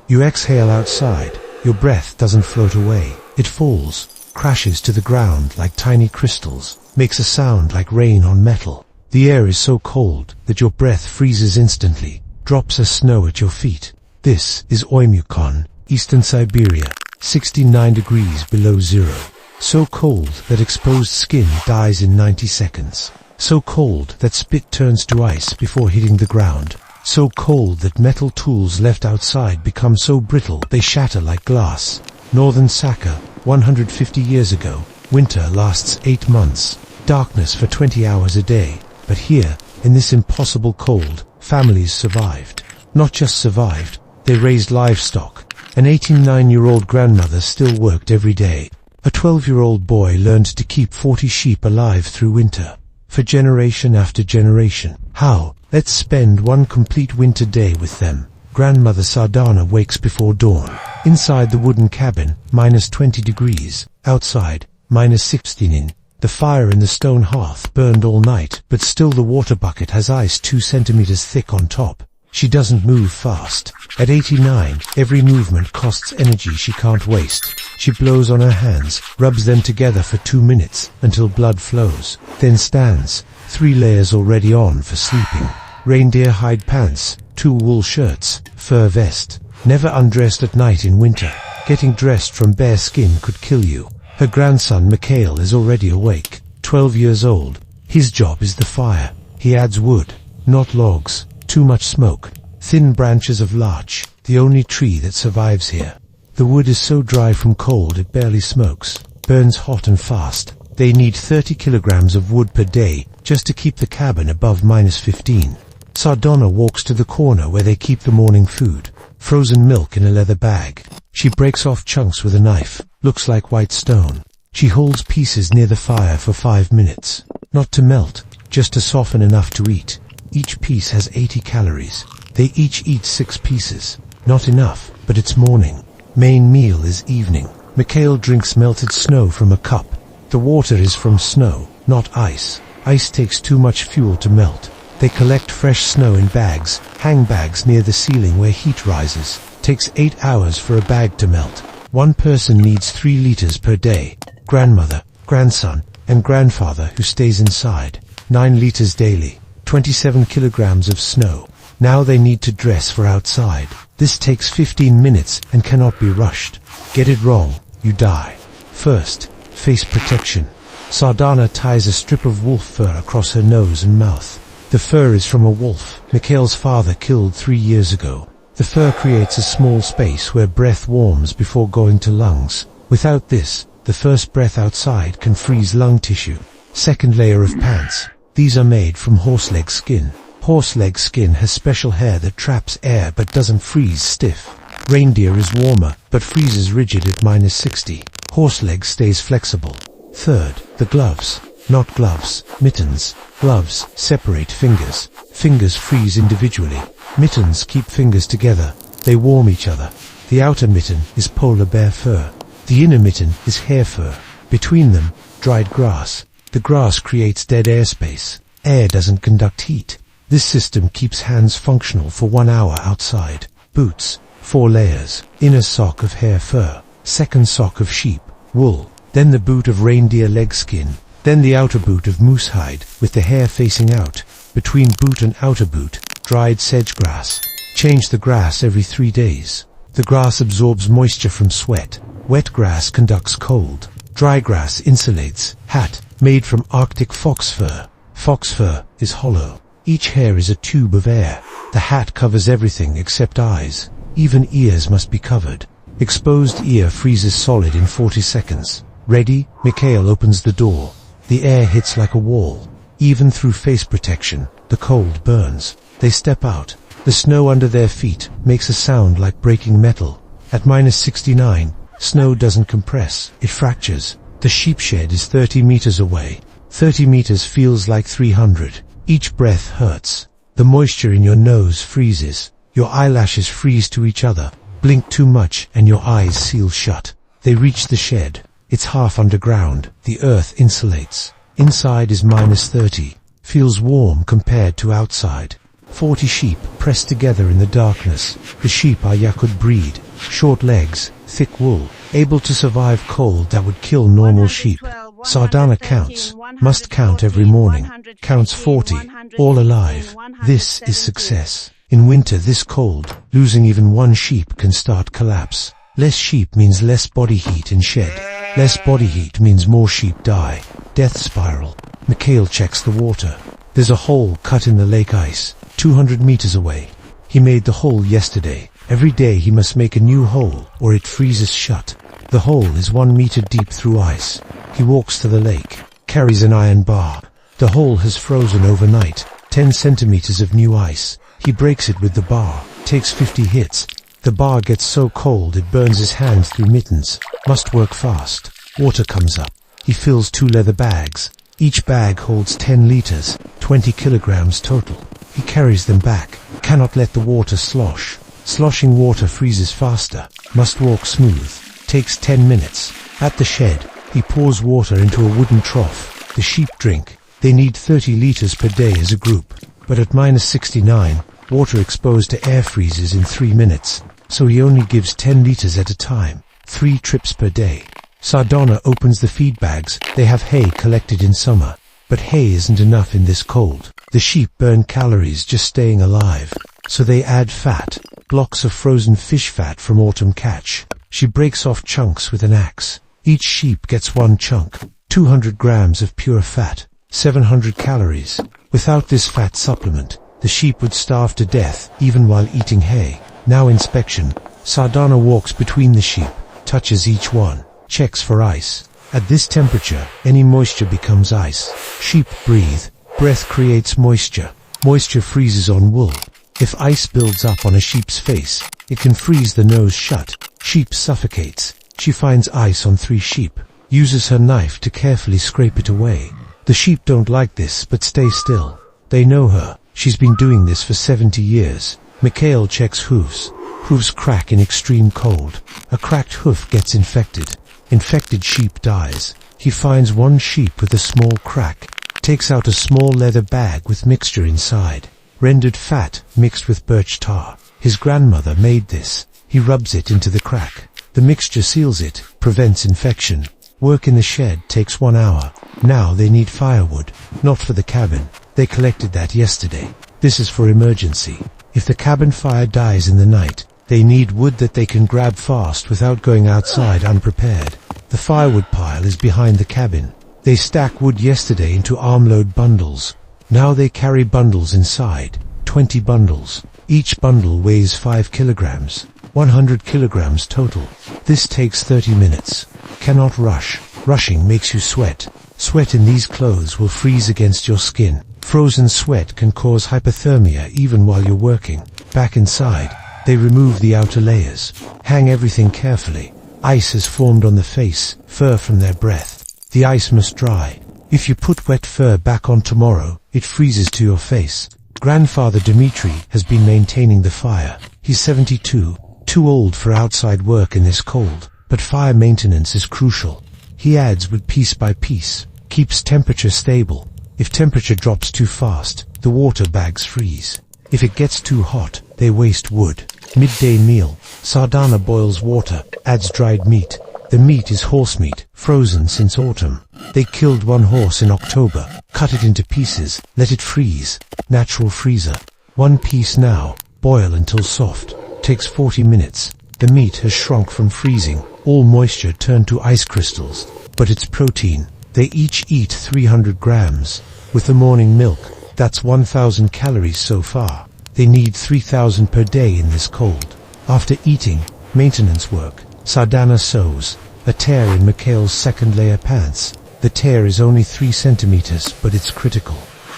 You exhale outside. Your breath doesn't float away. It falls, crashes to the ground like tiny crystals, makes a sound like rain on metal. The air is so cold that your breath freezes instantly, drops as snow at your feet. This is Oymyakon, eastern Siberia, 69 degrees below zero. So cold that exposed skin dies in 90 seconds. So cold that spit turns to ice before hitting the ground. So cold that metal tools left outside become so brittle they shatter like glass. Northern Saka, 150 years ago. Winter lasts 8 months. Darkness for 20 hours a day. But here, in this impossible cold, families survived. Not just survived, they raised livestock. An 89-year-old grandmother still worked every day. A 12-year-old boy learned to keep 40 sheep alive through winter. For generation after generation. How? Let's spend one complete winter day with them. Grandmother Sardana wakes before dawn. Inside the wooden cabin, -20 degrees. Outside, -16. The fire in the stone hearth burned all night, but still the water bucket has ice 2 centimeters thick on top. She doesn't move fast. At 89, every movement costs energy she can't waste. She blows on her hands, rubs them together for 2 minutes, until blood flows, then stands, 3 layers already on for sleeping. Reindeer hide pants, 2 wool shirts, fur vest. Never undressed at night in winter. Getting dressed from bare skin could kill you. Her grandson Mikhail is already awake, 12 years old. His job is the fire. He adds wood, not logs. Too much smoke. Thin branches of larch, the only tree that survives here. The wood is so dry from cold it barely smokes. Burns hot and fast. They need 30 kilograms of wood per day just to keep the cabin above -15. Sardana walks to the corner where they keep the morning food. Frozen milk in a leather bag. She breaks off chunks with a knife. Looks like white stone. She holds pieces near the fire for 5 minutes. Not to melt, just to soften enough to eat. Each piece has 80 calories. They each eat 6 pieces. Not enough, but it's morning. Main meal is evening. Mikhail drinks melted snow from a cup. The water is from snow, not ice. Ice takes too much fuel to melt. They collect fresh snow in bags, hang bags near the ceiling where heat rises. Takes 8 hours for a bag to melt. One person needs 3 liters per day. Grandmother, grandson, and grandfather who stays inside. 9 liters daily. 27 kilograms of snow. Now they need to dress for outside. This takes 15 minutes and cannot be rushed. Get it wrong, you die. First, face protection. Sardana ties a strip of wolf fur across her nose and mouth. The fur is from a wolf Mikhail's father killed 3 years ago. The fur creates a small space where breath warms before going to lungs. Without this, the first breath outside can freeze lung tissue. Second layer of pants. These are made from horse-leg skin. Horse-leg skin has special hair that traps air but doesn't freeze stiff. Reindeer is warmer, but freezes rigid at -60. Horse-leg stays flexible. Third, the gloves. Not gloves, mittens. Gloves separate fingers. Fingers freeze individually. Mittens keep fingers together. They warm each other. The outer mitten is polar bear fur. The inner mitten is hare fur. Between them, dried grass. The grass creates dead airspace. Air doesn't conduct heat. This system keeps hands functional for 1 hour outside. Boots, 4 layers. Inner sock of hare fur. Second sock of sheep, wool. Then the boot of reindeer leg skin. Then the outer boot of moose hide, with the hair facing out. Between boot and outer boot, dried sedge grass. Change the grass every 3 days. The grass absorbs moisture from sweat. Wet grass conducts cold. Dry grass insulates. Hat, made from Arctic fox fur. Fox fur is hollow. Each hair is a tube of air. The hat covers everything except eyes. Even ears must be covered. Exposed ear freezes solid in 40 seconds. Ready? Mikhail opens the door. The air hits like a wall. Even through face protection, the cold burns. They step out. The snow under their feet makes a sound like breaking metal. At -69, snow doesn't compress, it fractures. The sheep shed is 30 meters away. 30 meters feels like 300. Each breath hurts. The moisture in your nose freezes. Your eyelashes freeze to each other. Blink too much and your eyes seal shut. They reach the shed. It's half underground. The earth insulates. Inside is -30. Feels warm compared to outside. 40 sheep, press together in the darkness. The sheep are Yakut breed, short legs, thick wool, able to survive cold that would kill normal sheep. Sardana counts, must count every morning, counts 40, all alive. This is success. In winter this cold, losing even one sheep can start collapse. Less sheep means less body heat in shed. Less body heat means more sheep die. Death spiral. Mikhail checks the water. There's a hole cut in the lake ice, 200 meters away. He made the hole yesterday. Every day he must make a new hole, or it freezes shut. The hole is 1 meter deep through ice. He walks to the lake, carries an iron bar. The hole has frozen overnight, 10 centimeters of new ice. He breaks it with the bar, takes 50 hits. The bar gets so cold it burns his hands through mittens. Must work fast. Water comes up. He fills 2 leather bags. Each bag holds 10 liters, 20 kilograms total. He carries them back. Cannot let the water slosh. Sloshing water freezes faster. Must walk smooth. Takes 10 minutes. At the shed, he pours water into a wooden trough. The sheep drink. They need 30 liters per day as a group. But at -69, water exposed to air freezes in 3 minutes. So he only gives 10 liters at a time. 3 trips per day. Sardana opens the feed bags. They have hay collected in summer. But hay isn't enough in this cold. The sheep burn calories just staying alive. So they add fat. Blocks of frozen fish fat from autumn catch. She breaks off chunks with an axe. Each sheep gets 1 chunk. 200 grams of pure fat. 700 calories. Without this fat supplement, the sheep would starve to death even while eating hay. Now inspection. Sardana walks between the sheep, touches each one, checks for ice. At this temperature, any moisture becomes ice. Sheep breathe. Breath creates moisture. Moisture freezes on wool. If ice builds up on a sheep's face, it can freeze the nose shut. Sheep suffocates. She finds ice on 3 sheep, uses her knife to carefully scrape it away. The sheep don't like this but stay still. They know her. She's been doing this for 70 years. Mikhail checks hooves. Hooves crack in extreme cold. A cracked hoof gets infected. Infected sheep dies. He finds 1 sheep with a small crack. Takes out a small leather bag with mixture inside. Rendered fat mixed with birch tar. His grandmother made this. He rubs it into the crack. The mixture seals it, prevents infection. Work in the shed takes 1 hour. Now they need firewood, not for the cabin. They collected that yesterday. This is for emergency. If the cabin fire dies in the night, they need wood that they can grab fast without going outside unprepared. The firewood pile is behind the cabin. They stacked wood yesterday into armload bundles. Now they carry bundles inside, 20 bundles. Each bundle weighs 5 kilograms, 100 kilograms total. This takes 30 minutes. Cannot rush. Rushing makes you sweat. Sweat in these clothes will freeze against your skin. Frozen sweat can cause hypothermia even while you're working. Back inside, they remove the outer layers. Hang everything carefully. Ice has formed on the face, fur from their breath. The ice must dry. If you put wet fur back on tomorrow, it freezes to your face. Grandfather Dmitri has been maintaining the fire. He's 72, too old for outside work in this cold, but fire maintenance is crucial. He adds wood piece by piece, keeps temperature stable. If temperature drops too fast, the water bags freeze. If it gets too hot, they waste wood. Midday meal. Sardana boils water, adds dried meat. The meat is horse meat, frozen since autumn. They killed 1 horse in October, cut it into pieces, let it freeze. Natural freezer. 1 piece now, boil until soft. Takes 40 minutes. The meat has shrunk from freezing. All moisture turned to ice crystals. But it's protein. They each eat 300 grams. With the morning milk, that's 1,000 calories so far. They need 3,000 per day in this cold. After eating, maintenance work. Sardana sews. A tear in Mikhail's 2nd layer pants. The tear is only 3 centimeters, but it's critical.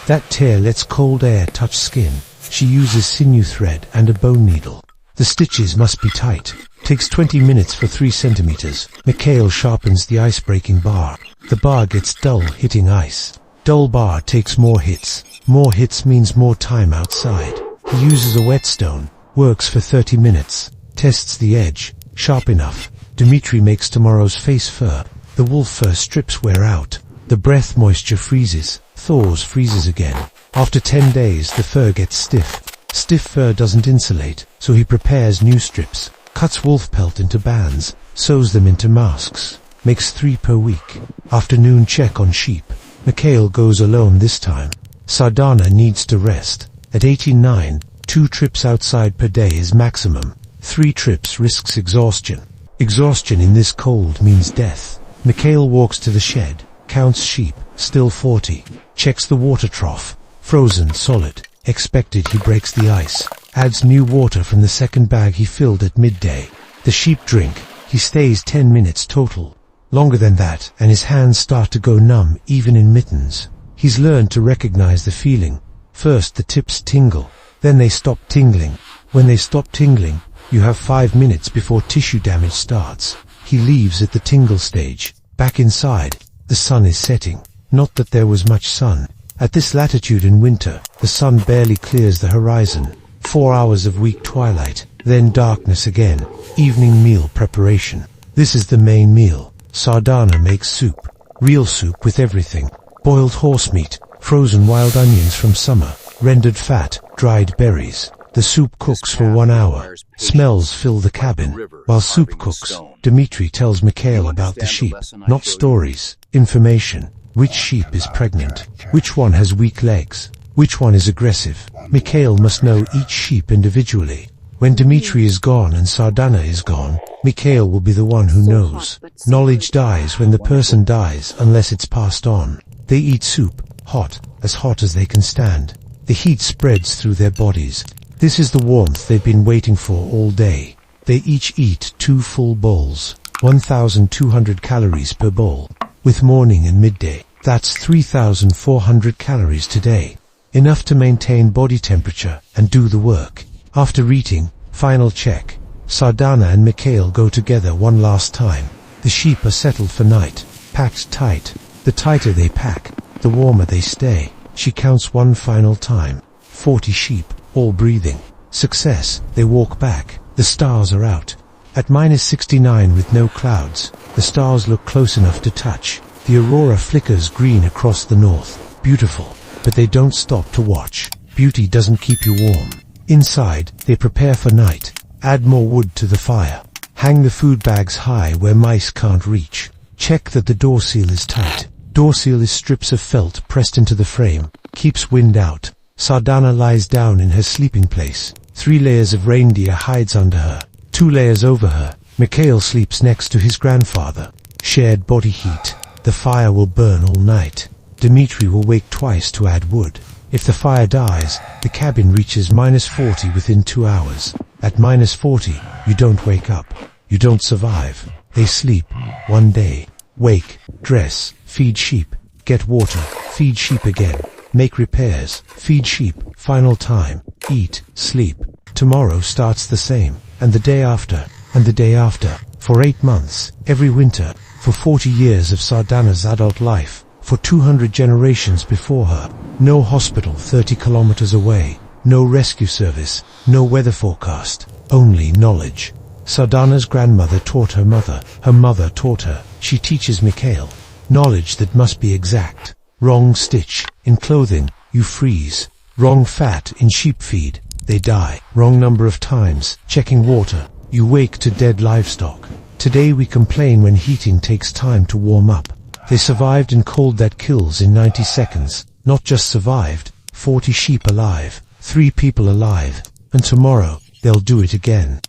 That tear lets cold air touch skin. She uses sinew thread and a bone needle. The stitches must be tight. Takes 20 minutes for 3 centimeters. Mikhail sharpens the ice-breaking bar. The bar gets dull hitting ice. Dull bar takes more hits. More hits means more time outside. He uses a whetstone. Works for 30 minutes. Tests the edge. Sharp enough. Dmitri makes tomorrow's face fur. The wolf fur strips wear out. The breath moisture freezes. Thaws freezes again. After 10 days the fur gets stiff. Stiff fur doesn't insulate, so he prepares new strips, cuts wolf pelt into bands, sews them into masks, makes 3 per week. Afternoon check on sheep. Mikhail goes alone this time. Sardana needs to rest. At 89, 2 trips outside per day is maximum. 3 trips risks exhaustion. Exhaustion in this cold means death. Mikhail walks to the shed, counts sheep, still 40, checks the water trough, frozen solid. Expected he breaks the ice, adds new water from the second bag he filled at midday. The sheep drink, he stays 10 minutes total. Longer than that, and his hands start to go numb even in mittens. He's learned to recognize the feeling. First the tips tingle, then they stop tingling. When they stop tingling, you have 5 minutes before tissue damage starts. He leaves at the tingle stage. Back inside, the sun is setting. Not that there was much sun. At this latitude in winter, the sun barely clears the horizon. 4 hours of weak twilight, then darkness again. Evening meal preparation. This is the main meal. Sardana makes soup. Real soup with everything. Boiled horse meat, frozen wild onions from summer, rendered fat, dried berries. The soup cooks for 1 hour. Smells fill the cabin. While soup cooks, Dmitri tells Mikhail about the sheep. Not stories, information. Which sheep is pregnant? Which one has weak legs? Which one is aggressive? Mikhail must know each sheep individually. When Dmitri is gone and Sardana is gone, Mikhail will be the one who knows. Knowledge dies when the person dies unless it's passed on. They eat soup, hot as they can stand. The heat spreads through their bodies. This is the warmth they've been waiting for all day. They each eat 2 full bowls, 1,200 calories per bowl. With morning and midday, that's 3,400 calories today. Enough to maintain body temperature and do the work. After eating, final check. Sardana and Mikhail go together one last time. The sheep are settled for night, packed tight. The tighter they pack, the warmer they stay. She counts one final time. 40 sheep, all breathing. Success, they walk back. The stars are out. At -69 with no clouds, the stars look close enough to touch. The aurora flickers green across the north. Beautiful, but they don't stop to watch. Beauty doesn't keep you warm. Inside, they prepare for night. Add more wood to the fire. Hang the food bags high where mice can't reach. Check that the door seal is tight. Door seal is strips of felt pressed into the frame. Keeps wind out. Sardana lies down in her sleeping place. 3 layers of reindeer hides under her. 2 layers over her. Mikhail sleeps next to his grandfather. Shared body heat. The fire will burn all night. Dmitri will wake twice to add wood. If the fire dies, the cabin reaches -40 within 2 hours. At -40, you don't wake up. You don't survive. They sleep. 1 day. Wake, dress, feed sheep, get water, feed sheep again, make repairs, feed sheep, final time, eat, sleep. Tomorrow starts the same, and the day after, and the day after, for 8 months, every winter, for 40 years of Sardana's adult life, for 200 generations before her. No hospital 30 kilometers away, no rescue service, no weather forecast, only knowledge. Sardana's grandmother taught her mother taught her. She teaches Mikhail. Knowledge that must be exact. Wrong stitch in clothing, you freeze. Wrong fat in sheep feed, they die. Wrong number of times checking water, you wake to dead livestock. Today we complain when heating takes time to warm up. They survived in cold that kills in 90 seconds. Not just survived, 40 sheep alive, 3 people alive. And tomorrow, they'll do it again.